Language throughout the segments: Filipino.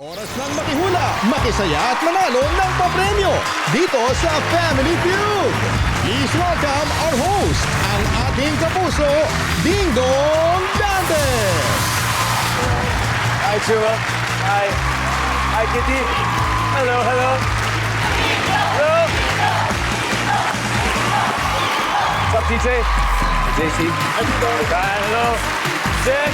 Oras ng makihula, makisaya at manalo ng papremyo dito sa Family Feud. Please welcome our host, ang ating kapuso, Ding Dong Dantes. Hi, Chua. Hi. Hi, Kitty. Hello, hello. Hello. What's up, DJ? JC. Hello. Jen.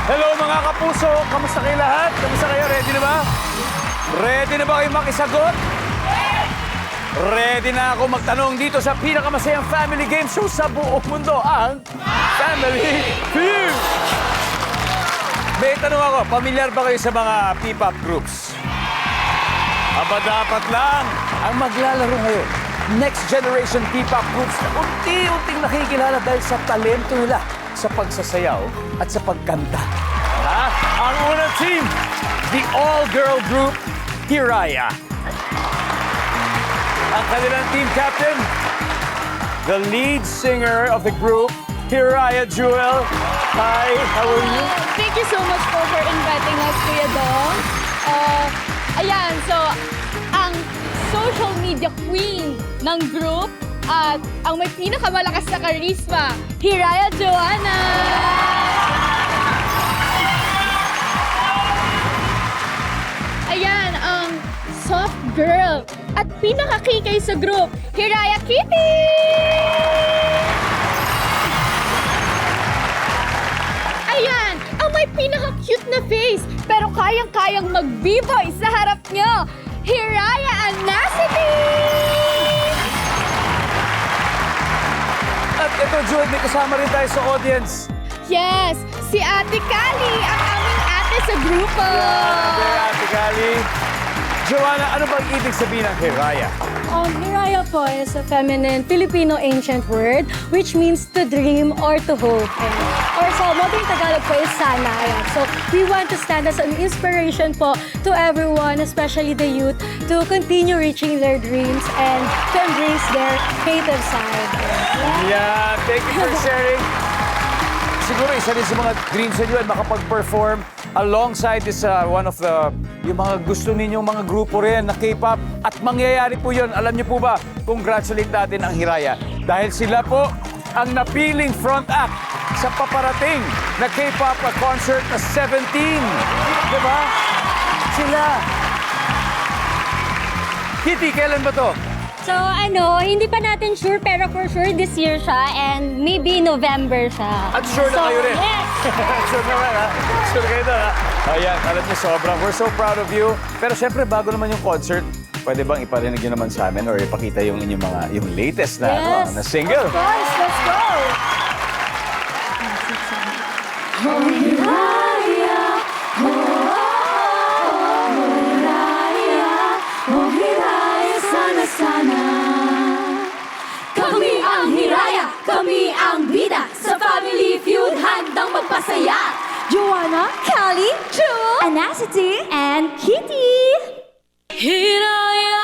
Hello mga kapuso! Kamusta kayo lahat? Kamusta kayo? Ready na ba? Ready na ba kayo makisagot? Ready na ako magtanong dito sa pinakamasayang family game show sa buong mundo, ang Family Feud! May tanong ako, pamilyar ba kayo sa mga P-pop groups? Aba dapat lang ang maglalaro ngayon. Next generation P-pop groups na unti-unting nakikilala dahil sa talento nila sa pagsasayaw at sa pagkanta. Ang unang team, the all-girl group, Hiraya. Ang kanilang team captain, the lead singer of the group, Hiraya Jewel. Hi, how are you? Thank you so much po for inviting us, Kuya Dong. Ayan, so, ang social media queen ng group at ang may pinakamalakas na karisma, Hiraya Joanna! Ayan, ang soft girl at pinakakikay sa group, Hiraya Kitty! Ayan, ang may pinaka-cute na face pero kayang-kayang mag-b-boy sa harap nyo, Hiraya Anacity! At ito, Jude, may kasama rin tayo sa audience. Yes, si Ate Kali, ang aming ate sa grupo. Ate Kali. Joanna, ano bang ibig sabihin ng Hiraya? Hiraya po is a feminine Filipino ancient word which means to dream or to hope. Or sa modern Tagalog po is sana. Ayan. So we want to stand as an inspiration po to everyone, especially the youth, to continue reaching their dreams and to embrace their creative side. Yeah, thank you for sharing. Siguro isa din sa mga dreams ninyo ay makapag-perform alongside this one of the yung mga gusto ninyong mga grupo rin na K-pop. At mangyayari po yun. Alam niyo po ba, congratulate natin ang Hiraya. Dahil sila po ang napiling front act sa paparating na K-pop concert na 17. Diba? Sila. Kitty, kailan ba to? So hindi pa natin sure pero for sure this year siya and maybe November siya. At sure na kayo rin? Yes! Sure naman, ha? Sure kayo doon, ha? Ayan, alam niyo, sobrang. We're so proud of you. Pero syempre, bago naman yung concert, pwede bang iparinig niyo naman sa amin or ipakita yung inyong mga, yung latest na, Yes. na single? Of course, let's go! Kami ang Hiraya, kami ang bida. Sa Family Feud, handang magpasaya. Joanna, Kali, Jewel, Anacity, and Kitty! Hiraya!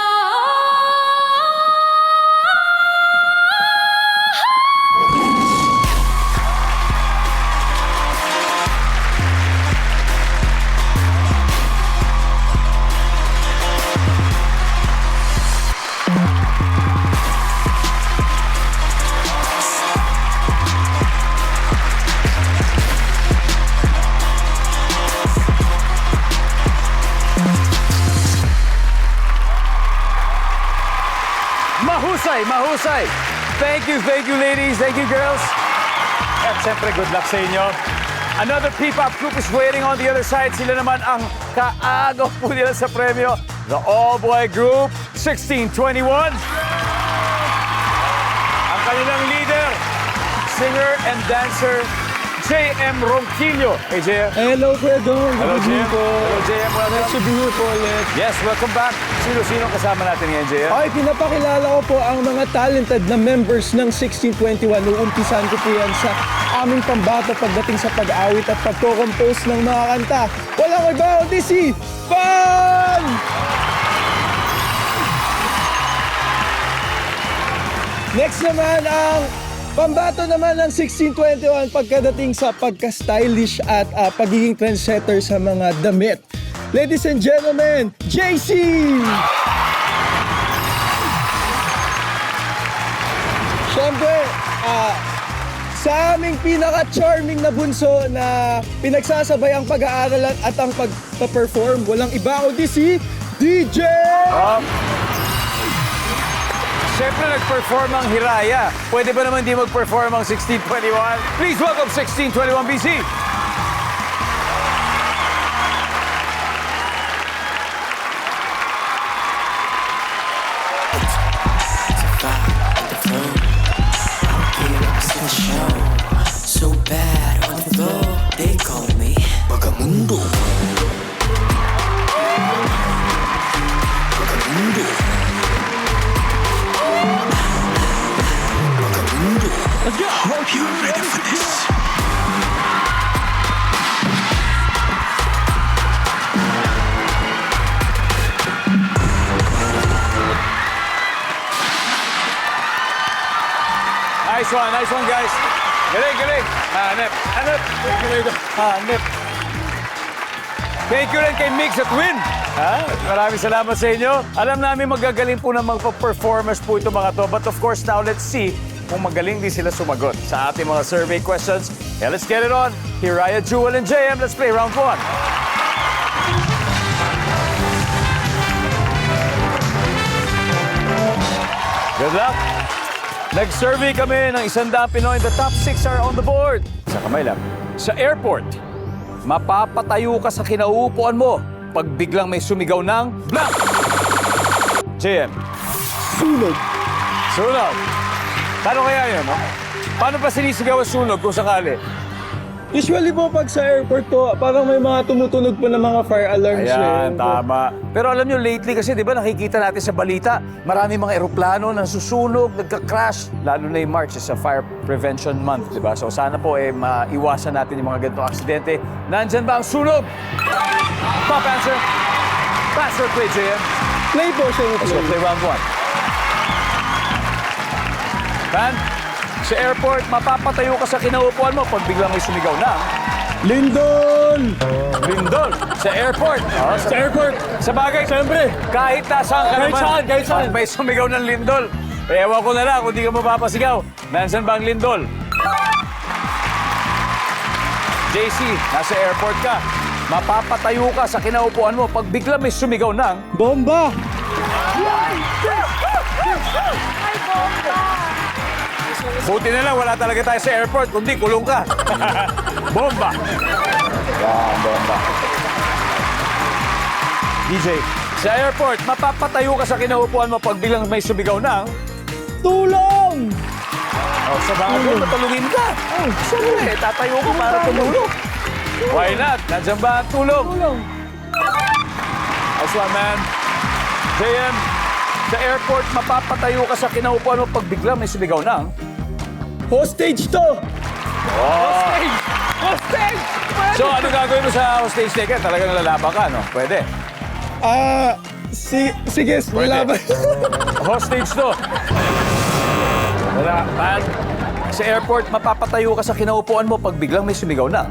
Mahusay! Thank you, ladies. Thank you, girls. At syempre, good luck sa inyo. Another P-pop group is waiting on the other side. Sila naman ang kaagaw po nila sa premyo. The all-boy group, 1621. Ang kanilang leader, singer and dancer, JM Ronquillo. Hey, JM. Hello, Kuya Dong. Hello, Good evening JM. po. Hello, JM. Nice to Welcome. be here po ulit. Yes, welcome back. Sino-sino kasama natin ngayon, JM? Okay, pinapakilala ko po ang mga talented na members ng 1621. Uumpisan ko po yan sa aming pambato pagdating sa pag-awit at pagko-compose ng mga kanta. Walang iba kundi si Pan! Next naman ang pambato naman ng 1621 pagkadating sa pagka-stylish at pagiging trendsetter sa mga damit. Ladies and gentlemen, JC! Siyempre, sa aming pinaka-charming na bunso na pinagsasabay ang pag-aaral at ang pagpa-perform, walang iba kundi si DJ! Siyempre, nag-perform ang Hiraya. Pwede ba naman di mag-perform ang 1621? Please welcome 1621 BC. So bad on the floor, they call me Bagamundo. Bagamundo. Bagamundo. Let's go. Hope you're ready for this. Nice one, guys. Galing. Hanep. Hanep. Thank you rin kay Mix at Win. Maraming salamat sa inyo. Alam namin magagaling po na magpa-performance po ito mga to. But of course, now let's see kung magaling din sila sumagot sa ating mga survey questions. Yeah, let's get it on. Hiraya, Jewel, and JM. Let's play round 1. Good luck. Nag-survey kami ng 100 Pinoy. The top 6 are on the board. Sa kamay lang. Sa airport, mapapatayo ka sa kinauupuan mo pag biglang may sumigaw ng blank. JM. Sunog. Sunog. Paano kaya yun, no? Paano pa sinisigaw ang sunog kung sakali? Usually po pag sa airport po, parang may mga tumutunog po ng mga fire alarms. Ayan, tama. Pero alam nyo, lately kasi, di ba, nakikita natin sa balita, marami mga eroplano na susunog, nagka-crash. Lalo na yung March is a Fire Prevention Month, di ba? So sana po, maiwasan natin yung mga ganitong aksidente. Nandyan ba ang sunog? Top answer. Pass or play, JM? Play po siya. Let's go play round 1. Pan, sa airport, mapapatayo ka sa kinaupuan mo pag biglang may sumigaw ng Lindol! Lindol. Sa airport. Sa airport. Sa bagay, siyempre, kahit nasaan ka naman. Kahit saan. May sumigaw ng lindol. Ewan ko na lang kung di ka mapapasigaw. Nandiyan ba ang lindol? JC, nasa airport ka. Mapapatayo ka sa kinaupuan mo pag biglang may sumigaw ng Bomba! buti na lang, wala talaga tayo sa airport, kundi kulong ka. Bomba. Yan, bomba. DJ, sa airport, mapapatayo ka sa kinaupuan mo pag bilang may sumigaw ng Tulong! sa bago, matulungin ka. Siyempre, tatayo ka para tumulong. Why not? Nandiyan ba ang tulong? Nice one, man. JM, sa airport, mapapatayo ka sa kinaupuan mo pag biglang may sumigaw ng Hostage to! hostage! So, ano gagawin mo sa hostage taker? Talagang lalaban ka, no? Pwede. Sige, laban. Hostage to. Wala, man. Sa airport, mapapatayo ka sa kinaupuan mo pag biglang may sumigaw ng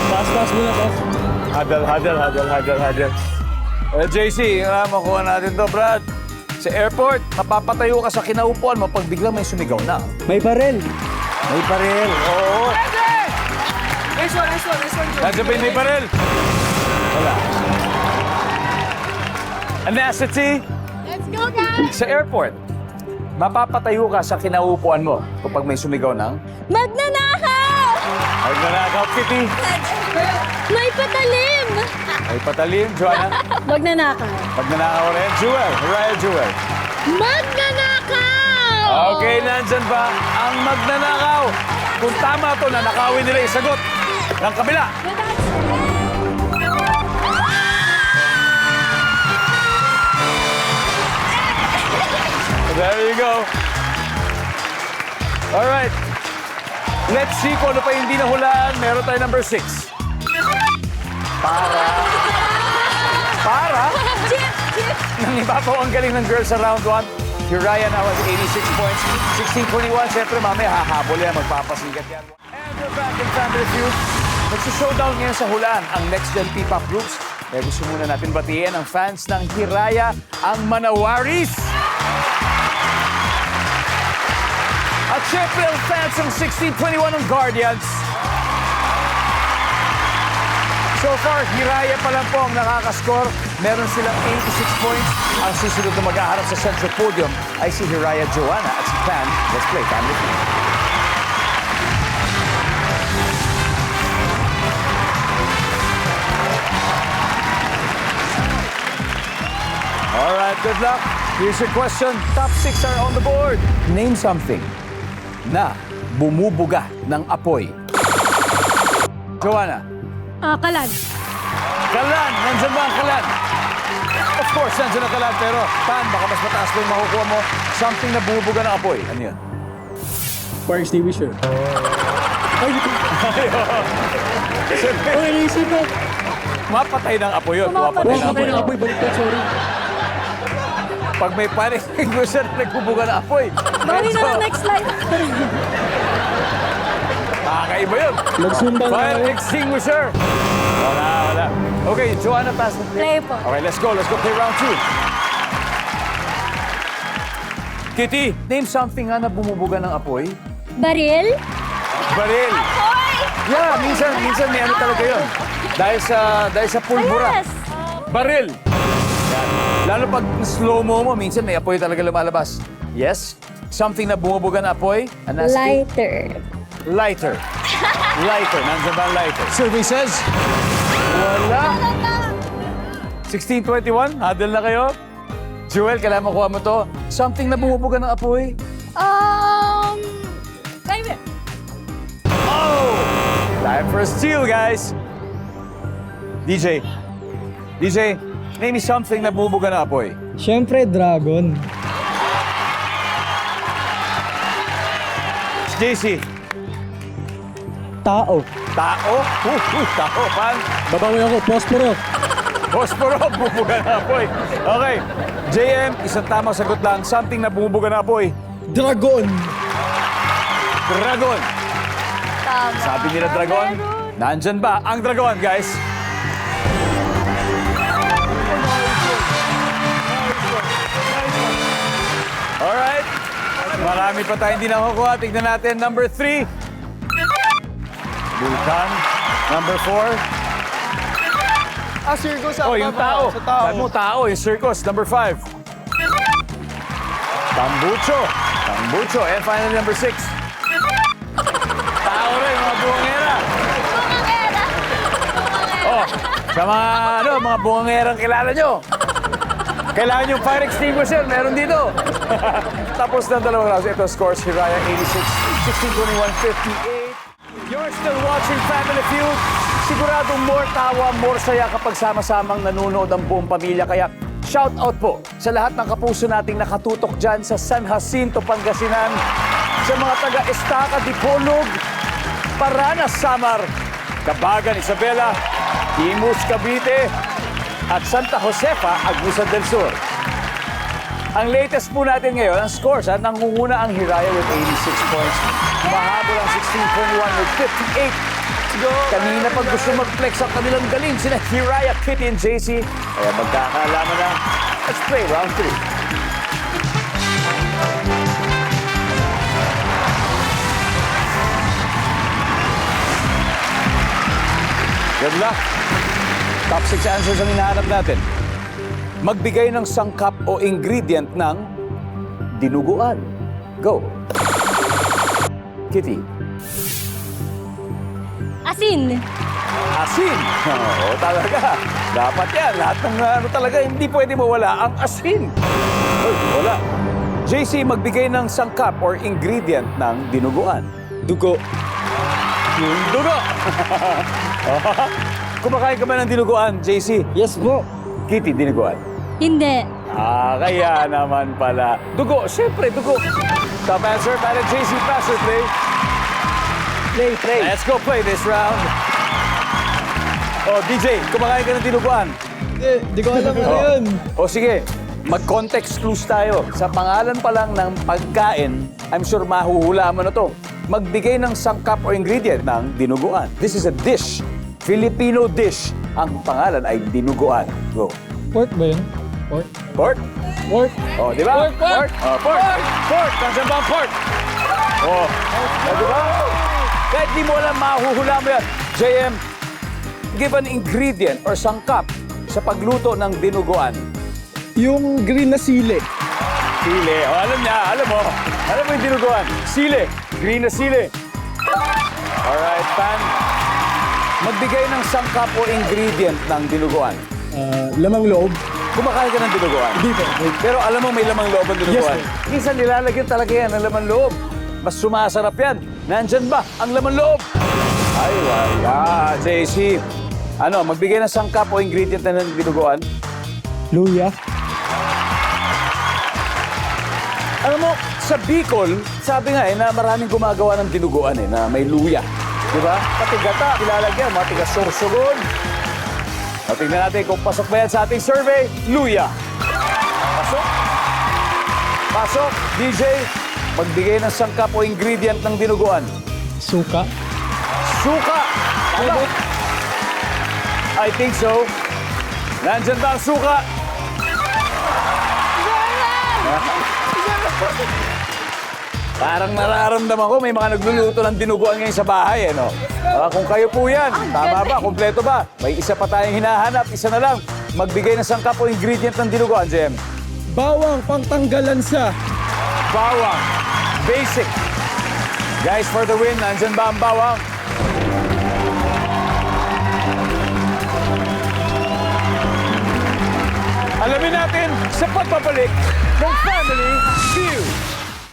Pass mo na, pass. Huddle. JC, makuha natin to, Brad. Sa airport, mapapatayo ka sa kinaupuan mo pag biglang may sumigaw ng May barel. may baril. Oo. Nice one. Nandiyan ba yung may baril? Wala. Anacity, Let's go, guys! sa airport, mapapatayo ka sa kinaupuan mo kapag may sumigaw ng Magnanakaw! Magnanakaw, Kitty. May patalim! May patalim, Joanna. Magnanakaw. Magnanakaw rin. Jewel. Mariah Jewel. Magnanakaw! Okay, nandyan ba ang magnanakaw? Kung tama to, nanakawin nila yung sagot ng kabila. There you go. All right. Let's see kung ano pa yung hindi nahulaan. Meron tayo number 6. Para. Nang iba po ang galing ng girls sa round 1. Uriah now has 86 points. 16-21. Siyempre, mamaya hahabol yan. Magpapasigat yan. And we're back in Family Feud. Magsa-showdown ngayon sa hulaan ang next-gen P-pop groups. Kaya gusto muna natin batiin ang fans ng Hiraya, ang Manawaris. At syempre ang fans ng 1621 ng Guardians. So far, Hiraya pa lang po ang nakakascore. Meron silang 86 points. Ang susunod na mag-aharap sa central podium ay si Hiraya Joanna at si Pan. Let's play Family Feud. All right, good luck. Here's your question. Top 6 are on the board. Name something na bumubuga ng apoy. Joanna. Kalan. Kalan. Nandyan ba ang kalan? Of course, nandyan ang kalan. Pero, Pan, baka mas mataas pa yung makukuha mo. Something na bumubuga ng apoy. Ano yun? Fire extinguisher. Okay, naisip ko. Mapatay ng apoy yun. Mapatay ng apoy. Apoy, baliktad, sorry. Pag may fire extinguisher na nagbubuga ng apoy. Bali na lang next slide. Kakaiba yun. Nagsumbang na Fire ako. extinguisher. Wala. Okay, Joanna, pass the Play po. Okay, let's go. Let's go play round 2. Kitty, name something nga na bumubuga ng apoy. Baril. Baril. Yeah, minsan may ano talaga yun. Dahil sa pulbura. Yes. Baril. Yan. Lalo pag slow-mo mo, minsan may apoy talaga lumalabas. Yes? Something na bumubuga ng apoy? Lighter. Lighter. Lighter. Nandiyan ba ang lighter? Survey says? Wala. 1621, huddle na kayo. Jewel, kailangan makuha mo to. Something na bumubuga ng apoy? Timer. Oh! Time for a steal, guys. DJ, name me something na bumubuga ng apoy. Siyempre, dragon. JC, Tao. tao? Tao, pan. Babawi ako, posporo. Posporo, bumubuga ng apoy. Okay. JM, isang tamang sagot lang. Something na bumubuga ng apoy. Dragon. Dragon. Tama. Sabi nila dragon. Nandyan ba ang dragon, guys? Alright. Marami pa tayo hindi nakukuha. Tignan natin. Number 3. Vulkan. Number 4. Circus. Oh, yung tao. Sabi mo, tao. Yung circus. Number 5. Tambucho. Tambucho. And finally, number 6. Tao rin, mga buwangera. Oh, sa mga buwangerang kilala nyo. Kailangan yung fire extinguisher, meron dito. Tapos ng dalawang rounds, ito scores Hiraya 86, 16-21, 58. You're still watching Family Feud. Siguradong more tawa, more saya kapag sama-samang nanonood ang buong pamilya. Kaya shout out po sa lahat ng kapuso nating nakatutok dyan sa San Jacinto, Pangasinan, sa mga taga-Estaca, Dipolog, Paranas, Samar, Cabagan, Isabela, Imus, Cavite, at Santa Josefa, Agusan del Sur. Ang latest po natin ngayon, ang scores, nangunguna ang Hiraya with 86 points. Mahabol ang 16-21 with 58. Kanina pag gusto mag-flex ang kanilang galing, sina Hiraya, Kitty, and JC. Kaya magkakaalaman na, let's play round 3. Good luck. Top 6 answers ang hinahanap natin. Magbigay ng sangkap o ingredient ng dinuguan. Go. Kitty. Asin. Asin. Oo, talaga. Dapat yan. Lahat ng ano talaga, hindi pwede mawala ang asin. Uy, wala. JC, magbigay ng sangkap or ingredient ng dinuguan. Dugo. Yung dugo. Kumakain ka ba ng dinuguan, JC? Yes po. Kitty, dinuguan. Hindi. Kaya naman pala. Dugo, syempre, dugo. Top answer para JC. Pass or play? Play. Let's go play this round. Oh, DJ, kumakain ka ng dinuguan. Di ko alam ano yun. O sige, mag-context clues tayo. Sa pangalan pa lang ng pagkain, I'm sure mahuhulaan mo na to. Magbigay ng sangkap o ingredient ng dinuguan. This is a dish. Filipino dish. Ang pangalan ay dinuguan. Go. Pork ba yun? Pork? Pork? Pork? Oh, di ba? Pork! Oh, pork! Pork! Nandiyan ba ang pork? Oh, di ba? Kahit di mo alam, mahuhula mo yan. JM, give an ingredient or sangkap sa pagluto ng dinuguan. Yung green na sili. Sili. O, alam niya. Alam mo. Alam mo yung dinuguan. Sili. Green na sili. Alright, Pan. Magbigay ng sangkap o ingredient ng dinuguan. Lamang loob. Kumakain ka ng dinuguan. Hindi po. Pero alam mo may lamang loob ang dinuguan. Yes, Minsan nilalagyan talaga yan ng lamang loob. Mas sumasarap yan. Nandyan ba ang lamang loob? Ay, wala. JC. Ano, magbigay ng sangkap o ingredient na ng dinuguan? Luya. Alam mo, sa Bicol, sabi nga na maraming gumagawa ng dinuguan na may luya. Di ba? Pati gata, ilalagyan, mga tiga sorsogon. Tingnan natin kung pasok ba yan sa ating survey. Luya. Pasok. Pasok. DJ, magbigay ng sangkap o ingredient ng dinuguan. Suka. Suka. Tama. I think so. Nandyan ba ang suka? Parang nararamdaman ko may mga nagluluto ng dinuguan ngayon sa bahay, no? Kung kayo po yan, tama ba? Kompleto ba? May isa pa tayong hinahanap, isa na lang. Magbigay ng sangkap o ingredient ng dinuguan, Jem. Bawang pangtanggalan sa. Bawang. Basic. Guys, for the win, nandyan ba ang bawang? Alamin natin sa pagbabalik ng Family Feud.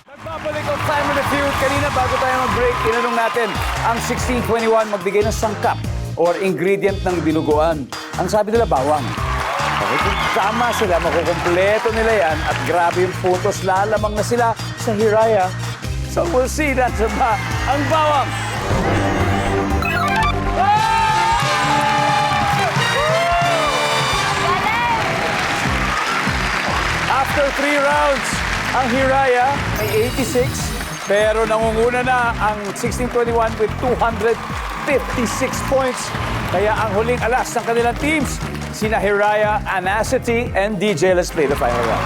Nagbabalik ang Family Feud. Kanina bago tayo mag-break, tinanong natin ang 1621 magbigay ng sangkap or ingredient ng dinuguan. Ang sabi nila, bawang. Okay, kung tama sila, makukumpleto nila yan at grabe yung putos, lalamang na sila sa Hiraya. So we'll see that ba ang bawang. After 3 rounds, ang Hiraya may 86, pero nangunguna na ang 1621 with 256 points. Kaya ang huling alas ng kanilang teams, sina Hiraya, Anacity, and DJ. Let's play the final round.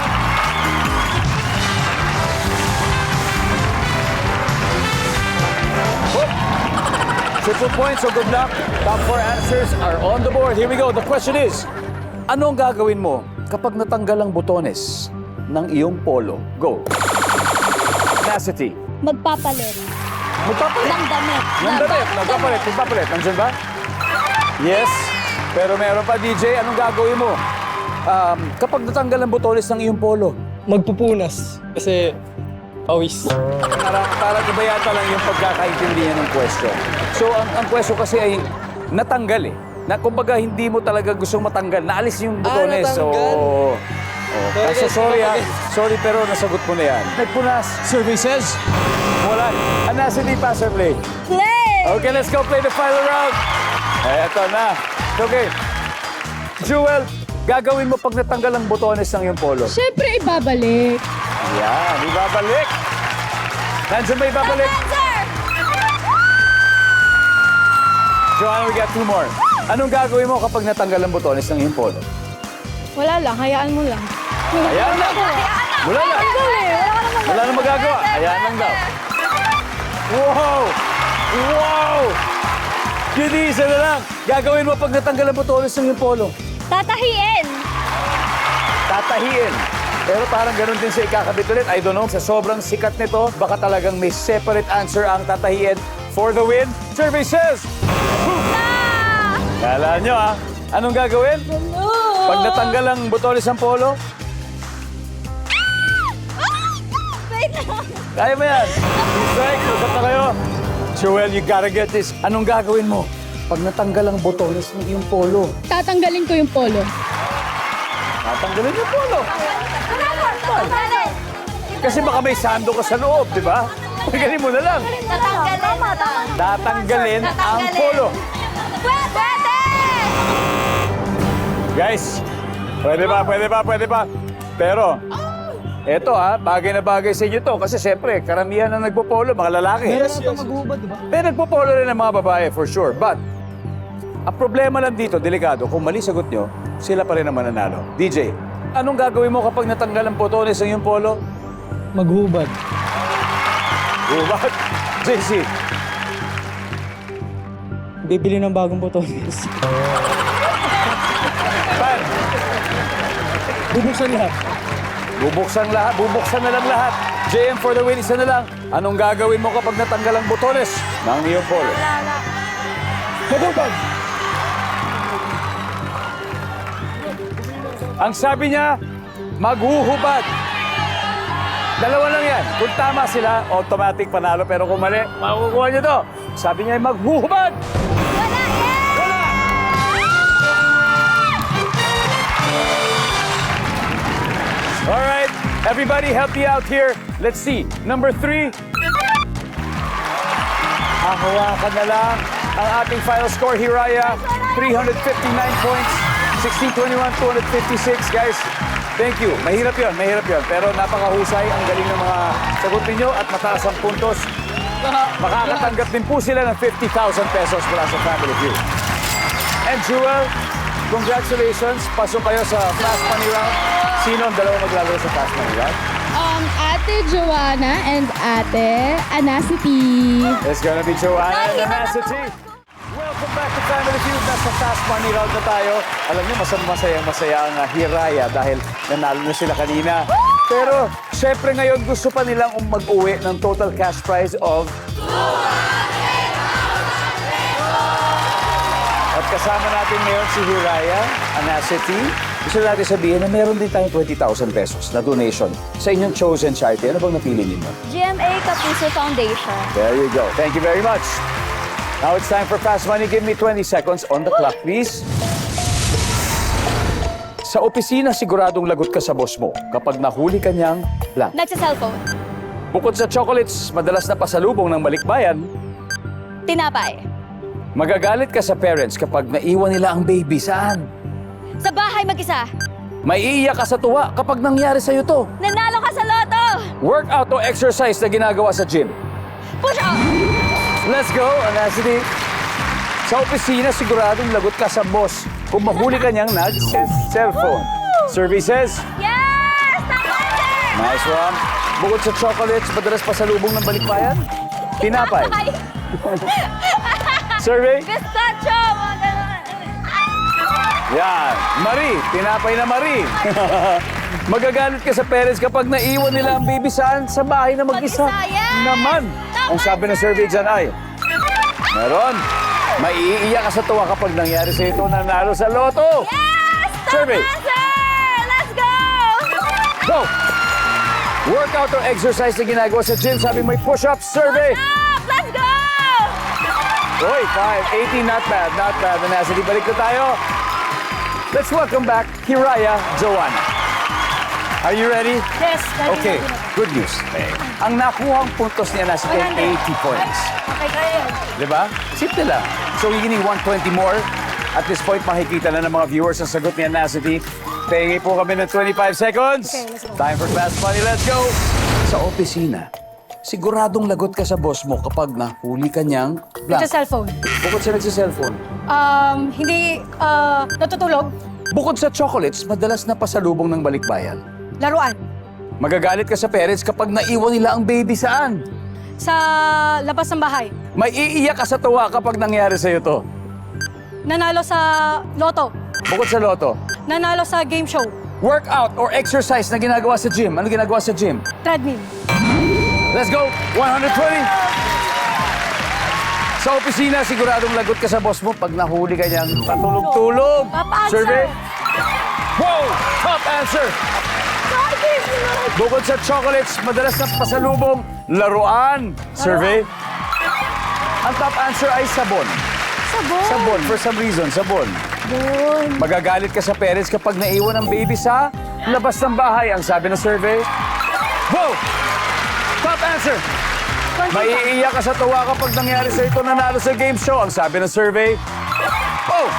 Triple points, so good luck. Top 4 answers are on the board. Here we go. The question is, ano ang gagawin mo kapag natanggal ang botones ng iyong polo? Go. Tenacity. Magpapalit. Magpapalit. Ng damit. Magpapalit. Magpapalit. Nandiyan ba? Yes. Pero meron pa, DJ. Anong gagawin mo? Kapag natanggal ang botones ng iyong polo? Magpupunas. Kasi pawis. Parang iba yata lang yung pagkakaintindihan ng question. So, ang question kasi ay natanggal eh. Na kumbaga hindi mo talaga gustong matanggal. Naalis yung botones. natanggal. Kaso sorry Sorry pero nasagot mo na yan. Nagpunas. Survey says. Wala. Anacity, pass or play? Play! Okay, let's go play the final round. Eto na. Okay. Jewel, gagawin mo pag natanggal ang botones ng iyong polo? Siyempre, ibabalik. Yan, ibabalik. Nandiyan ba ibabalik? Joanna, we got 2 more. Anong gagawin mo kapag natanggal ang botones ng iyong polo? Wala lang, hayaan mo lang. Ayan lang. Wala lang. Wala nang magagawa. Ayan lang daw. Wow! Wow! Hindi, isa na lang. Gagawin mo pag natanggal ang botones ng iyong polo? Tatahiin! Tatahiin. Pero parang ganun din sa ikakabit ulit. I don't know, sa sobrang sikat nito, baka talagang may separate answer ang tatahiin for the win. Survey says... Kala nyo anong gagawin? Pag natanggal ang botones ng polo? Kaya mo yan. Strike, usap na kayo. Joel, you gotta get this. Anong gagawin mo? Pag natanggal ang botones ng iyong polo. Tatanggalin ko yung polo. Tatanggalin yung polo. Kasi baka may sando ka sa loob, di ba? Tanggalin mo na lang. Tatanggalin ang polo. Guys, pwede ba? Pero, eto bagay na bagay sa inyo to. Kasi siyempre, karamihan na nagpo-polo, mga lalaki. Meron pa maghubad, di ba? Pero nagpo-polo rin ang mga babae, for sure. But, ang problema lang dito, delikado, kung mali sagot nyo, sila pa rin ang mananalo. DJ, anong gagawin mo kapag natanggal ang botones ng iyong polo? Maghubad. Ubat. JC, Bibili ng bagong botones. Pan, Bubuksan lahat. bubuksan na lang lahat. JM for the win, isa na lang. Anong gagawin mo kapag natanggal ang botones ng iyong polo? Maghubad. Ang sabi niya, maghuhubad. Dalawa lang yan. Kung tama sila, automatic panalo. Pero kung mali, makukuha niyo to. Sabi niya, maghuhubad. Wala! Alright, everybody help me out here. Let's see. Number 3. Hawakan na lang ang ating final score, Hiraya. 359 points. 16-21, 256, guys. Thank you. Mahirap yun. Pero napakahusay. Ang galing ng mga sagot ninyo at mataas ang puntos. Makakatanggap din po sila ng 50,000 pesos mula sa Family Feud. And Jewel, congratulations. Pasok kayo sa Fast Money Round. Sino ang dalawa maglalaro sa Fast Money Round? Ate Joanna and Ate Anacity. It's gonna be Joanna and Anacity. Welcome back to Family Feud. Nasa Fast Money Round na tayo. Alam niyo, masaya ang Hiraya dahil nanalo na sila kanina. Pero, syempre ngayon gusto pa nilang mag-uwi ng total cash prize of... At kasama natin ngayon si Hiraya, Anacity. Gusto natin sabihin na meron din tayong 20,000 pesos na donation sa inyong chosen charity. Ano bang napili ninyo? GMA Kapuso Foundation. There you go. Thank you very much. Now it's time for Fast Money. Give me 20 seconds on the clock, please. Sa opisina, siguradong lagot ka sa boss mo kapag nahuli ka niyang blank. Nagsa-cellphone. Bukod sa chocolates, madalas na pasalubong ng balikbayan, Tinapay. magagalit ka sa parents kapag naiwan nila ang baby. Saan? Sa bahay mag-isa. Maiiyak ka sa tuwa kapag nangyari sa'yo to. Nanalo ka sa loto. Workout o exercise na ginagawa sa gym. Push up. Let's go, Anacity. Sa opisina, siguradong lagot ka sa boss kung mahuli ka niyang nag-cellphone. Survey says, Yes! Tama, sir! nice one. Bukod sa chocolates, madalas pasalubong ng balikbayan, tinapay. Ay, Survey, pistachio! Mga ganun. yan. Marie, tinapay na Marie. Magagalit ka sa parents kapag naiwan nila ang baby saan? Sa bahay na mag-isa. Mag-isa, yes! Naman. Ang sabi ng survey dyan ay, meron. Maiiyak ka sa tuwa kapag nangyari sa ito nanalo sa loto. Yes! Survey. Tama, sir! Let's go! Go! Workout or exercise na ginagawa sa gym, sabi may push-ups. Survey. Up! Let's go! Oy, 5, 18, not bad, not bad. Anacity, balik na tayo. Let's welcome back Hiraya, Joanna. Are you ready? Yes, Okay, good news. Ang nakuhang puntos ni Anacity ay 80 points. Okay, kaya yun. Diba? Simple lang. So, gigining 120 more. At this point, makikita na ng mga viewers ang sagot ni Anacity. Pengi po kami ng 25 seconds. Okay, let's go. Time for Fast Money. Let's go! Sa opisina, siguradong lagot ka sa boss mo kapag nahuli ka niyang blank. Nagsa-cellphone. Bukod sa nagsa-cellphone. Hindi natutulog. Bukod sa chocolates, madalas na pasalubong ng balikbayan. Laruan. Magagalit ka sa parents kapag naiwan nila ang baby saan? Sa labas ng bahay. May iiyak ka sa tuwa kapag nangyari sa'yo to. Nanalo sa loto. Bukod sa loto, Nanalo sa game show. workout or exercise na ginagawa sa gym. Ano ginagawa sa gym? Treadmill. Let's go! 120! Sa opisina, siguradong lagot ka sa boss mo pag nahuli ka niyang patulog-tulog. Top answer. Survey? Wow! Top answer. Bukod sa chocolates, madalas na pasalubong, laruan. Survey. Ang top answer ay sabon. Sabon, for some reason, sabon. Magagalit ka sa parents kapag naiwan ang baby sa labas ng bahay, ang sabi ng survey. Wow! Top answer. Maiiyak ka sa tuwa kapag nangyari sa ito nanalo sa game show, ang sabi ng survey. Oh!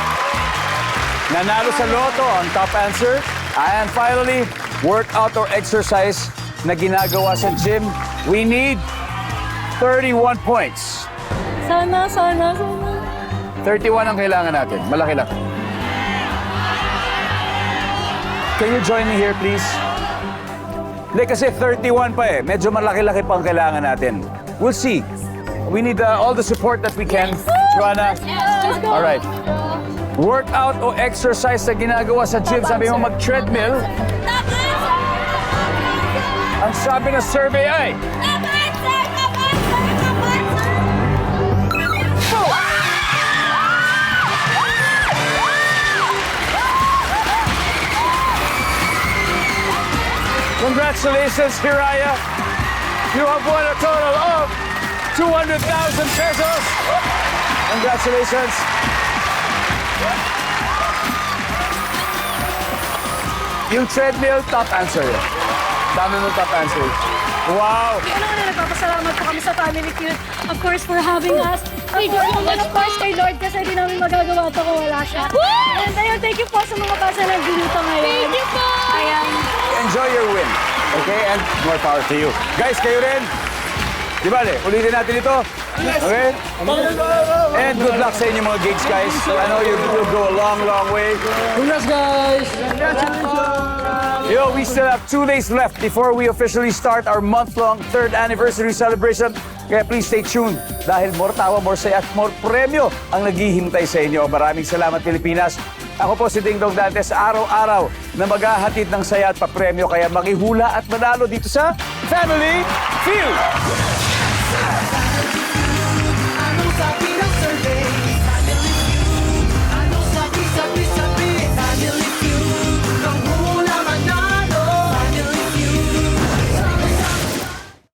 Nanalo sa loto, ang top answer. And finally, workout or exercise na ginagawa sa gym. We need 31 points. Sana. 31 ang kailangan natin. Malaki lang. Can you join me here, please? Hindi, kasi 31 pa eh. Medyo malaki-laki pa ang kailangan natin. We'll see. We need all the support that we can. Joanna? All right. Workout o exercise na ginagawa sa gym. Sabi mo mag-treadmill. Ang sabi ng survey ay... Congratulations, Hiraya. You have won a total of 200,000 pesos. Congratulations. Yung treadmill, top answer. Dami mo top answer. Wow. Nagpapasalamat po kami sa Family Feud, of course, for having us. And of course, kay Lord, kasi hindi namin magagawa ito kung wala siya. And ayun, thank you po sa mga pasa ng dito ngayon. Thank you po! Ayan. Enjoy your win. Okay? And more power to you. Guys, kayo rin. Di ba, ulitin natin ito. Okay? And good luck sa inyo mga gigs, guys. I know you'll go a long, long way. Congrats, guys! Yo, we still have 2 days left before we officially start our month-long 3rd anniversary celebration. Kaya please stay tuned dahil more tawa, more saya at more premyo ang naghihintay sa inyo. Maraming salamat, Pilipinas. Ako po si Ding Dong Dantes, araw-araw na maghahatid ng saya at papremyo. Kaya makihula at manalo dito sa Family Feud!